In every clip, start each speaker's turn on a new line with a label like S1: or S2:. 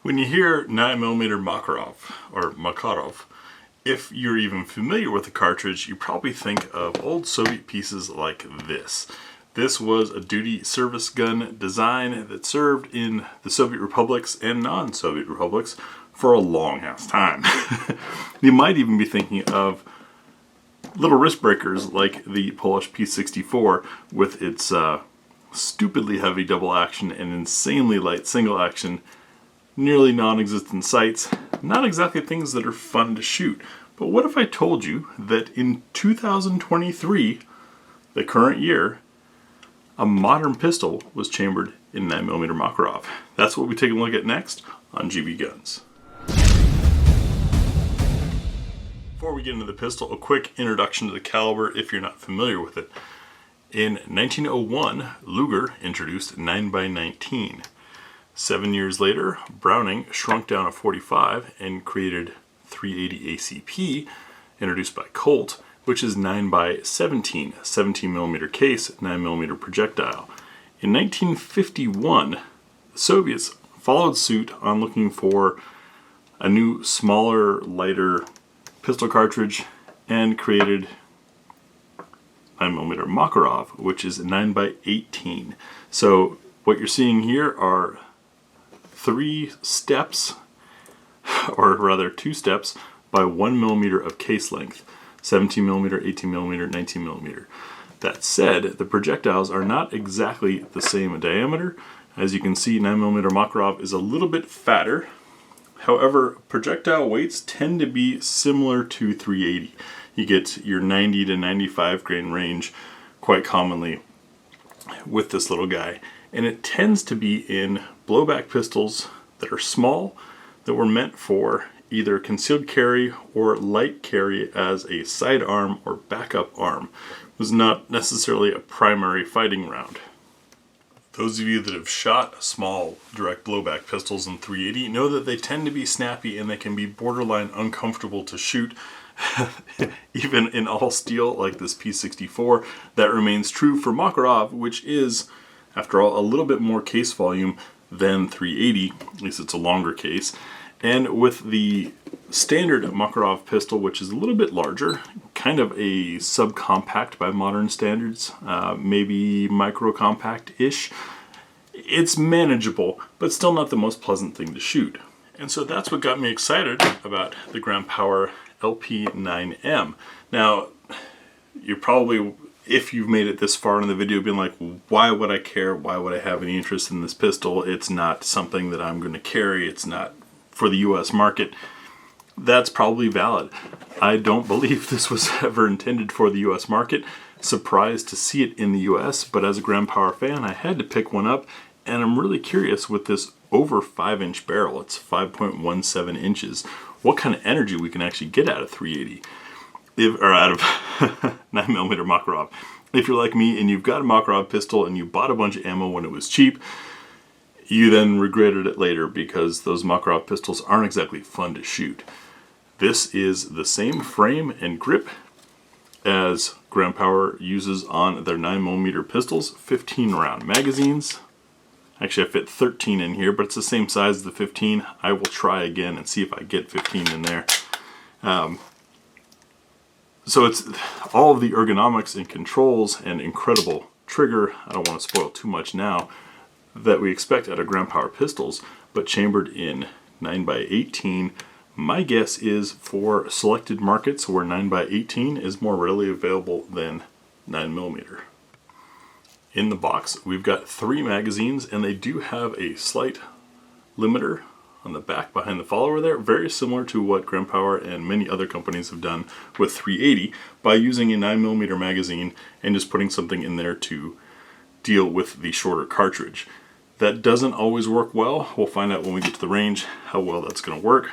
S1: When you hear 9mm Makarov, or Makarov, if you're even familiar with the cartridge, you probably think of old Soviet pieces like this. This was a duty service gun design that served in the Soviet republics and non-Soviet republics for a long ass time. You might even be thinking of little wrist breakers like the Polish P64 with its stupidly heavy double action and insanely light single action, nearly non-existent sights, not exactly things that are fun to shoot. But what if I told you that in 2023, the current year, a modern pistol was chambered in 9mm Makarov? That's what we're taking a look at next on GBGuns. Before we get into the pistol, a quick introduction to the caliber if you're not familiar with it. In 1901, Luger introduced 9x19. 7 years later, Browning shrunk down a .45 and created .380 ACP, introduced by Colt, which is 9x17, 17mm case, 9mm projectile. In 1951, the Soviets followed suit on looking for a new, smaller, lighter pistol cartridge and created 9mm Makarov, which is 9x18. So what you're seeing here are 3 steps, or rather 2 steps, by 1mm of case length. 17mm, 18mm, 19mm. That said, the projectiles are not exactly the same diameter. As you can see, 9mm Makarov is a little bit fatter. However, projectile weights tend to be similar to .380. You get your 90 to 95 grain range quite commonly with this little guy. And it tends to be in blowback pistols that are small, that were meant for either concealed carry or light carry as a sidearm or backup arm. It was not necessarily a primary fighting round. Those of you that have shot small direct blowback pistols in .380 know that they tend to be snappy and they can be borderline uncomfortable to shoot. Even in all steel like this P64, that remains true for Makarov, which is, after all, a little bit more case volume than .380, at least it's a longer case. And with the standard Makarov pistol, which is a little bit larger, kind of a subcompact by modern standards, maybe micro-compact-ish, it's manageable, but still not the most pleasant thing to shoot. And so that's what got me excited about the Grand Power LP9M. Now, you're probably, if you've made it this far in the video, been like, why would I care? Why would I have any interest in this pistol? It's not something that I'm going to carry. It's not for the US market. That's probably valid. I don't believe this was ever intended for the US market. Surprised to see it in the US, but as a Grand Power fan, I had to pick one up, and I'm really curious with this over 5-inch barrel. It's 5.17 inches. What kind of energy we can actually get out of .380, or out of 9mm Makarov. If you're like me and you've got a Makarov pistol and you bought a bunch of ammo when it was cheap, you then regretted it later because those Makarov pistols aren't exactly fun to shoot. This is the same frame and grip as Grand Power uses on their 9mm pistols, 15 round magazines. Actually, I fit 13 in here, but it's the same size as the 15. I will try again and see if I get 15 in there. So it's all of the ergonomics and controls and incredible trigger, I don't want to spoil too much now, that we expect out of Grand Power pistols, but chambered in 9x18. My guess is for selected markets where 9x18 is more readily available than 9mm. In the box, we've got 3 magazines, and they do have a slight limiter on the back behind the follower there, very similar to what Grand Power and many other companies have done with .380 by using a 9mm magazine and just putting something in there to deal with the shorter cartridge. That doesn't always work well. We'll find out when we get to the range how well that's going to work.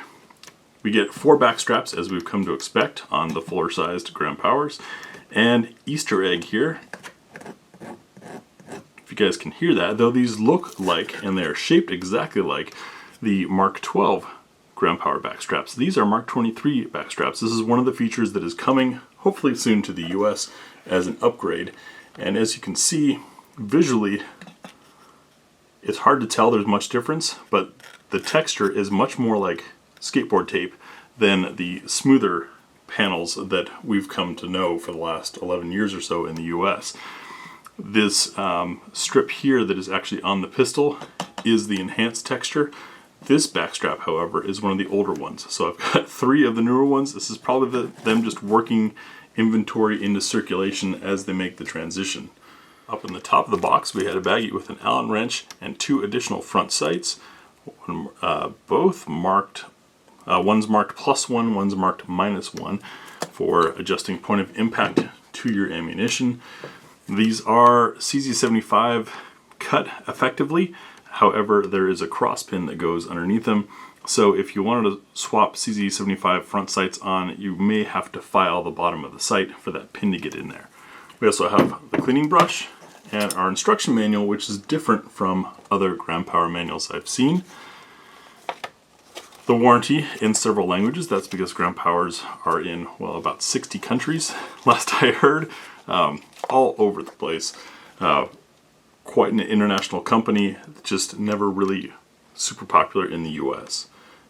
S1: We get 4 back straps, as we've come to expect on the fuller-sized Grand Powers, and Easter egg here. If you guys can hear that, though these look like, and they are shaped exactly like, the Mark 12 Grand Power back straps. These are Mark 23 back straps. This is one of the features that is coming, hopefully soon, to the US as an upgrade. And as you can see, visually, It's hard to tell there's much difference, but the texture is much more like skateboard tape than the smoother panels that we've come to know for the last 11 years or so in the US. This strip here that is actually on the pistol is the enhanced texture. This backstrap, however, is one of the older ones. So I've got 3 of the newer ones. This is probably them just working inventory into circulation as they make the transition. Up in the top of the box, we had a baggie with an Allen wrench and 2 additional front sights. Both marked, one's marked +1, one's marked -1 for adjusting point of impact to your ammunition. These are CZ75 cut effectively. However, there is a cross pin that goes underneath them. So if you wanted to swap CZ75 front sights on, you may have to file the bottom of the sight for that pin to get in there. We also have the cleaning brush and our instruction manual, which is different from other Gram Power manuals I've seen. The warranty in several languages. That's because Gram Powers are in, well, about 60 countries, last I heard, all over the place. Quite an international company, just never really super popular in the US.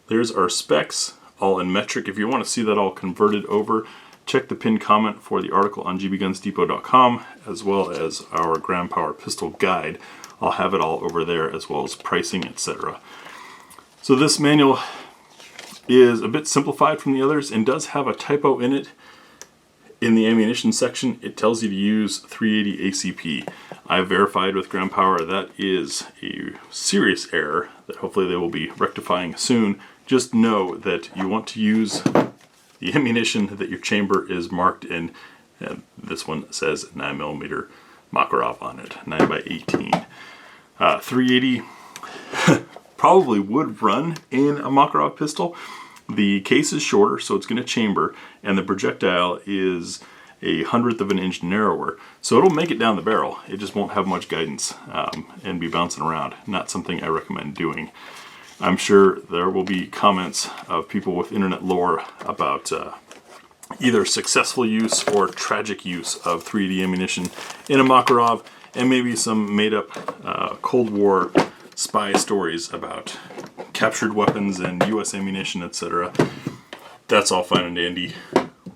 S1: There's our specs, all in metric. If you want to see that all converted over, check the pinned comment for the article on gbgunsdepot.com, as well as our Gram Power pistol guide. I'll have it all over there, as well as pricing, etc. So this manual is a bit simplified from the others and does have a typo in it. In the ammunition section, it tells you to use 380 ACP. I've verified with Gram Power that is a serious error that hopefully they will be rectifying soon. Just know that you want to use the ammunition that your chamber is marked in. And this one says 9mm Makarov on it, 9x18. 380 probably would run in a Makarov pistol. The case is shorter, so it's going to chamber, and the projectile is 1/100 of an inch narrower. So it'll make it down the barrel. It just won't have much guidance and be bouncing around. Not something I recommend doing. I'm sure there will be comments of people with internet lore about either successful use or tragic use of 380 ammunition in a Makarov, and maybe some made-up Cold War spy stories about captured weapons and US ammunition, etc. That's all fine and dandy.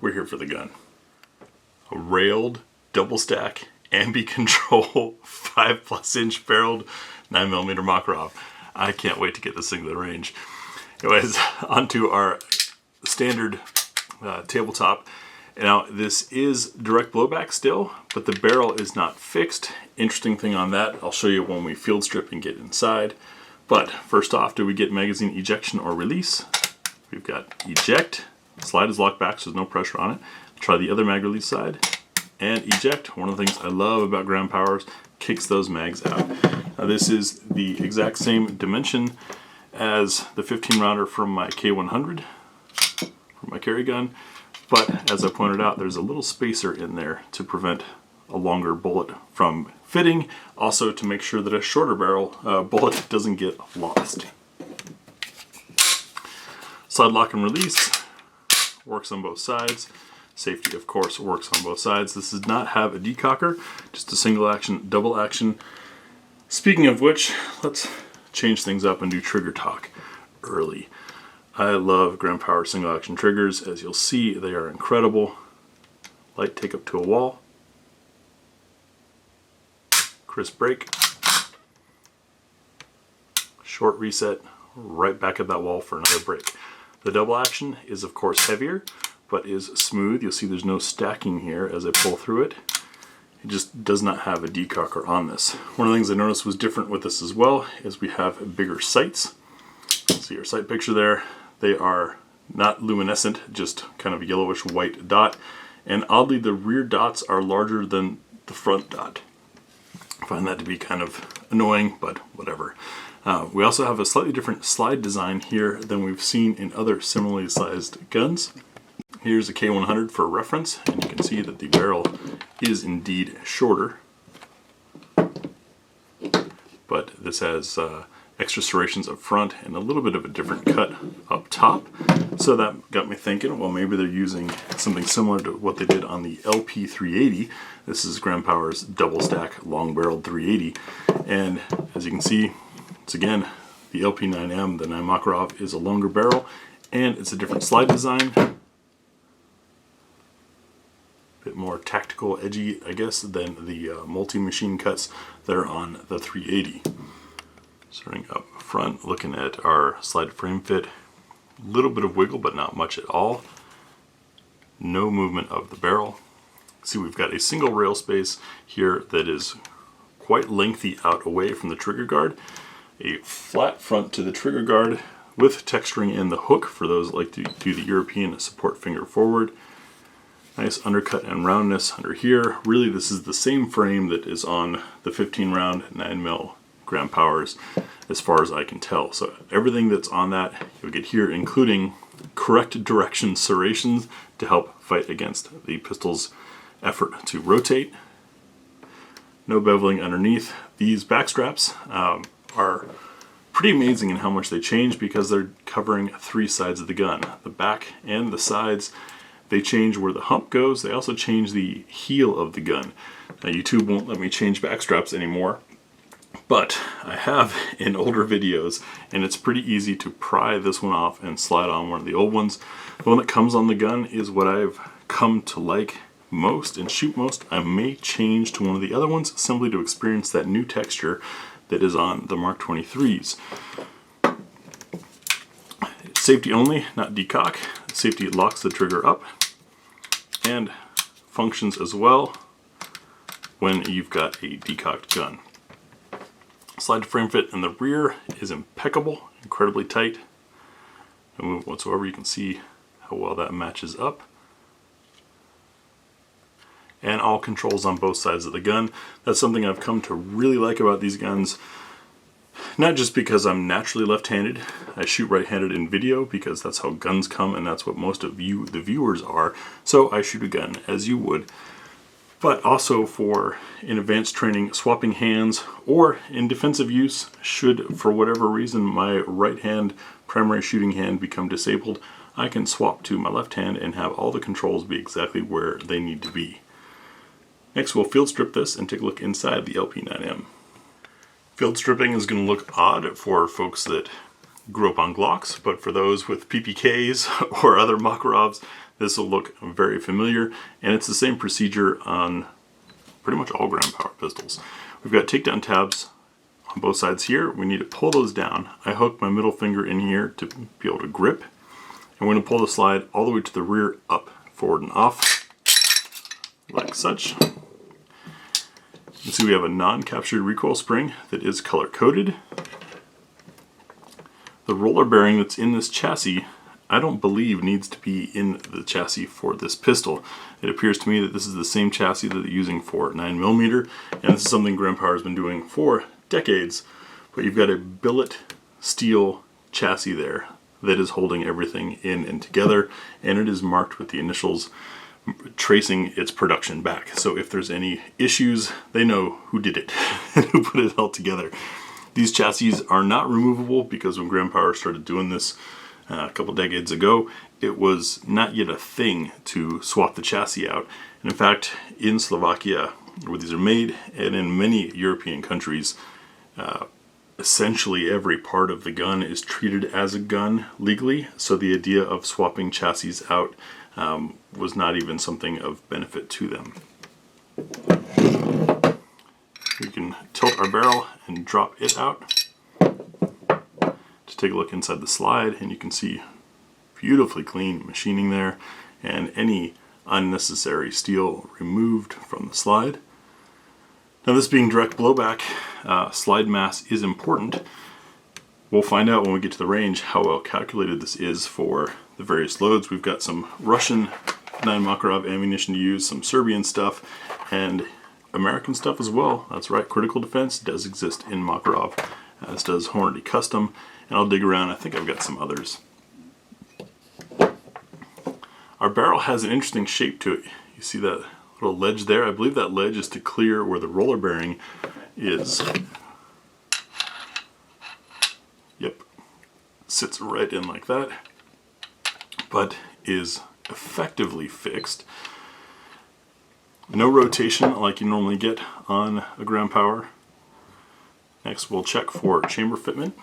S1: We're here for the gun. A railed, double stack, ambi control, 5+ inch barreled 9mm Makarov. I can't wait to get this thing to the range. Anyways, onto our standard tabletop. Now, this is direct blowback still, but the barrel is not fixed. Interesting thing on that, I'll show you when we field strip and get inside. But first off, do we get magazine ejection or release? We've got eject. Slide is locked back, so there's no pressure on it. Try the other mag release side. And eject. One of the things I love about Gram Powers, kicks those mags out. Now, this is the exact same dimension as the 15 rounder from my K100, from my carry gun. But as I pointed out, there's a little spacer in there to prevent a longer bullet from fitting, also to make sure that a shorter barrel bullet doesn't get lost. Slide lock and release works on both sides. Safety, of course, works on both sides. This does not have a decocker, just a single action, double action. Speaking of which, let's change things up and do trigger talk early. I love Gram Power single action triggers. As you'll see, they are incredible. Light take up to a wall. Crisp break. Short reset, right back at that wall for another break. The double action is of course heavier, but is smooth. You'll see there's no stacking here as I pull through it. It just does not have a decocker on this. One of the things I noticed was different with this as well is we have bigger sights. See our sight picture there. They are not luminescent, just kind of a yellowish white dot. And oddly, the rear dots are larger than the front dot. I find that to be kind of annoying, but whatever. We also have a slightly different slide design here than we've seen in other similarly sized guns. Here's a K100 for reference, and you can see that the barrel is indeed shorter. But this has extra serrations up front and a little bit of a different cut up top. So that got me thinking, well, maybe they're using something similar to what they did on the LP380. This is Gram Power's double stack long barreled 380. And as you can see, Once again, the LP9M, the 9 Makarov, is a longer barrel, and it's a different slide design. A bit more tactical, edgy, I guess, than the multi-machine cuts that are on the 380. Starting up front, looking at our slide frame fit, a little bit of wiggle, but not much at all. No movement of the barrel. See, we've got a single rail space here that is quite lengthy out away from the trigger guard. A flat front to the trigger guard with texturing in the hook for those that like to do the European support finger forward. Nice undercut and roundness under here. Really, this is the same frame that is on the 15 round 9mm gram powers as far as I can tell. So everything that's on that you'll get here, including correct direction serrations to help fight against the pistol's effort to rotate. No beveling underneath. These back straps are pretty amazing in how much they change because they're covering 3 sides of the gun. The back and the sides, they change where the hump goes. They also change the heel of the gun. Now, YouTube won't let me change back straps anymore, but I have in older videos, and it's pretty easy to pry this one off and slide on one of the old ones. The one that comes on the gun is what I've come to like most and shoot most. I may change to one of the other ones simply to experience that new texture that is on the Mark 23s. Safety only, not decock. Safety locks the trigger up and functions as well when you've got a decocked gun. Slide to frame fit in the rear is impeccable, incredibly tight. No movement whatsoever. You can see how well that matches up. And all controls on both sides of the gun. That's something I've come to really like about these guns. Not just because I'm naturally left-handed. I shoot right-handed in video because that's how guns come and that's what most of you, the viewers, are. So I shoot a gun as you would. But also for, in advanced training, swapping hands, or in defensive use, should for whatever reason my right hand, primary shooting hand, become disabled, I can swap to my left hand and have all the controls be exactly where they need to be. Next, we'll field strip this and take a look inside the LP9M. Field stripping is going to look odd for folks that grew up on Glocks, but for those with PPKs or other Makarovs, this will look very familiar, and it's the same procedure on pretty much all gram power pistols. We've got takedown tabs on both sides here. We need to pull those down. I hook my middle finger in here to be able to grip, and we're going to pull the slide all the way to the rear, up, forward, and off, like such. You can see we have a non-captured recoil spring that is color-coded. The roller bearing that's in this chassis, I don't believe needs to be in the chassis for this pistol. It appears to me that this is the same chassis that they're using for 9mm, and this is something Gram Power has been doing for decades. But you've got a billet steel chassis there that is holding everything in and together, and it is marked with the initials tracing its production back. So if there's any issues, they know who did it and who put it all together. These chassis are not removable because when Gram Power started doing this a couple decades ago, it was not yet a thing to swap the chassis out. And in fact, in Slovakia, where these are made, and in many European countries, essentially every part of the gun is treated as a gun legally. So the idea of swapping chassis out was not even something of benefit to them. We can tilt our barrel and drop it out to take a look inside the slide, and you can see beautifully clean machining there and any unnecessary steel removed from the slide. Now, this being direct blowback, slide mass is important. We'll find out when we get to the range how well calculated this is for the various loads. We've got some Russian 9 Makarov ammunition to use, some Serbian stuff, and American stuff as well. That's right, critical defense does exist in Makarov, as does Hornady Custom, and I'll dig around. I think I've got some others. Our barrel has an interesting shape to it. You see that little ledge there? I believe that ledge is to clear where the roller bearing is. Yep, sits right in like that, but is effectively fixed. No rotation like you normally get on a Gram Power. Next we'll check for chamber fitment.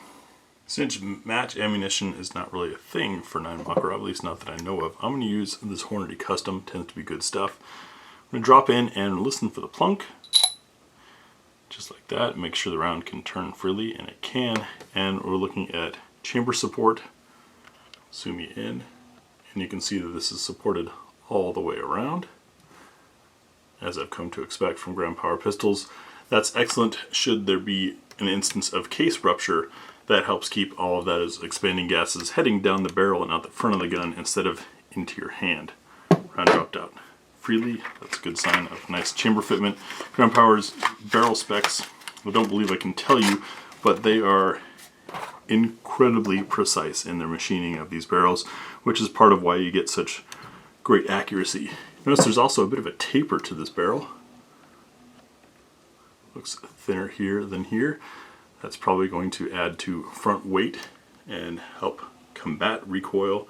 S1: Since match ammunition is not really a thing for 9 Makarov, at least not that I know of, I'm going to use this Hornady Custom, tends to be good stuff. I'm going to drop in and listen for the plunk, just like that. Make sure the round can turn freely, and it can. And we're looking at chamber support. Zoom you in, and you can see that this is supported all the way around, as I've come to expect from ground power pistols. That's excellent should there be an instance of case rupture. That helps keep all of that as expanding gases heading down the barrel and out the front of the gun instead of into your hand. Round dropped out freely. That's a good sign of nice chamber fitment. Ground Power's barrel specs, I don't believe I can tell you, but they are incredibly precise in their machining of these barrels, which is part of why you get such great accuracy. Notice there's also a bit of a taper to this barrel. Looks thinner here than here. That's probably going to add to front weight and help combat recoil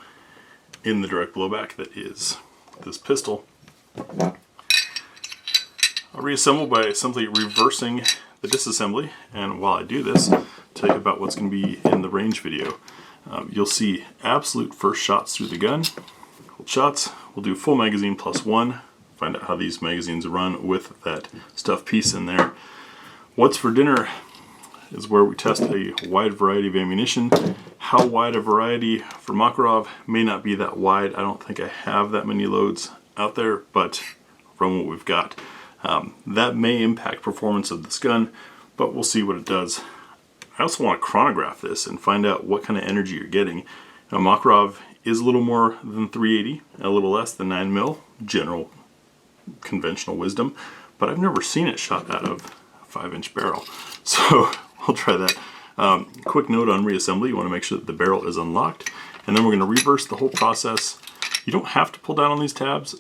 S1: in the direct blowback that is this pistol. I'll reassemble by simply reversing the disassembly, and while I do this, tell you about what's going to be in the range video. You'll see absolute first shots through the gun. Hold shots. We'll do full magazine plus 1. Find out how these magazines run with that stuff piece in there. What's for dinner is where we test a wide variety of ammunition. How wide a variety for Makarov may not be that wide. I don't think I have that many loads out there, but from what we've got, that may impact performance of this gun, but we'll see what it does. I also want to chronograph this and find out what kind of energy you're getting. Now, Makarov is a little more than 380 and a little less than 9mm, general conventional wisdom, but I've never seen it shot out of a 5-inch barrel. So I'll try that. Quick note on reassembly, you want to make sure that the barrel is unlocked, and then we're going to reverse the whole process. You don't have to pull down on these tabs,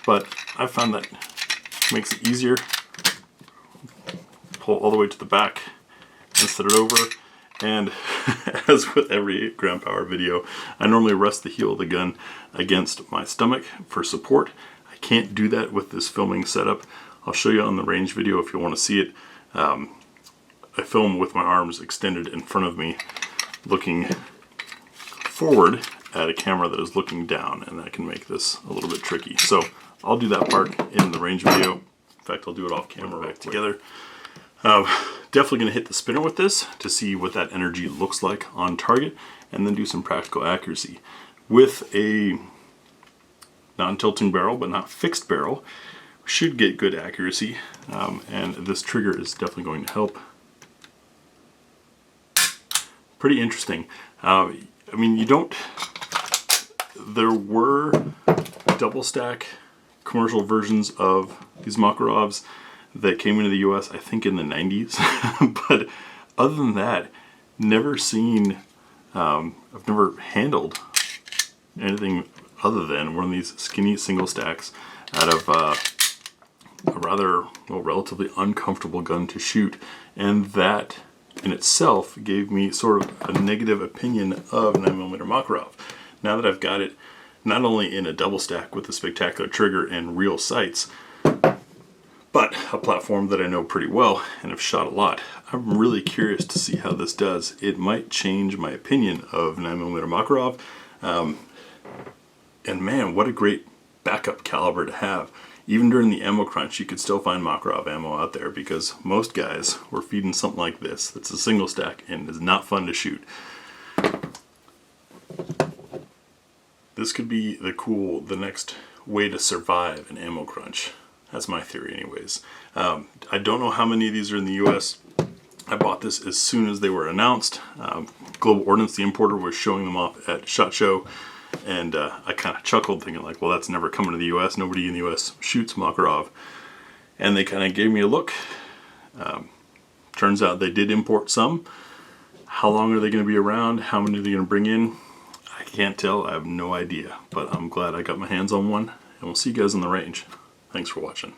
S1: but I found that makes it easier. Pull all the way to the back and set it over, and as with every ground power video, I normally rest the heel of the gun against my stomach for support. I can't do that with this filming setup. I'll show you on the range video if you want to see it. I film with my arms extended in front of me, looking forward at a camera that is looking down, and that can make this a little bit tricky. So I'll do that part in the range video. In fact, I'll do it off camera back together. Definitely going to hit the spinner with this to see what that energy looks like on target, and then do some practical accuracy. With a non-tilting barrel, but not fixed barrel, we should get good accuracy, and this trigger is definitely going to help. Pretty interesting. I mean, there were double stack commercial versions of these Makarovs that came into the US, I think in the 90s, but other than that, never seen, I've never handled anything other than one of these skinny single stacks out of a rather, well, relatively uncomfortable gun to shoot, and that in itself gave me sort of a negative opinion of 9mm Makarov. Now that I've got it not only in a double stack with a spectacular trigger and real sights, but a platform that I know pretty well and have shot a lot, I'm really curious to see how this does. It might change my opinion of 9mm Makarov, and man, what a great backup caliber to have. Even during the ammo crunch, you could still find Makarov ammo out there, because most guys were feeding something like this that's a single stack and is not fun to shoot. This could be the next way to survive an ammo crunch. That's my theory anyways. I don't know how many of these are in the US. I bought this as soon as they were announced. Global Ordnance, the importer, was showing them off at SHOT Show, and I kind of chuckled thinking like, well, that's never coming to the US. Nobody in the US shoots Makarov. And they kind of gave me a look. Turns out they did import some. How long are they going to be around? How many are they going to bring in? I can't tell. I have no idea. But I'm glad I got my hands on one. And we'll see you guys on the range. Thanks for watching.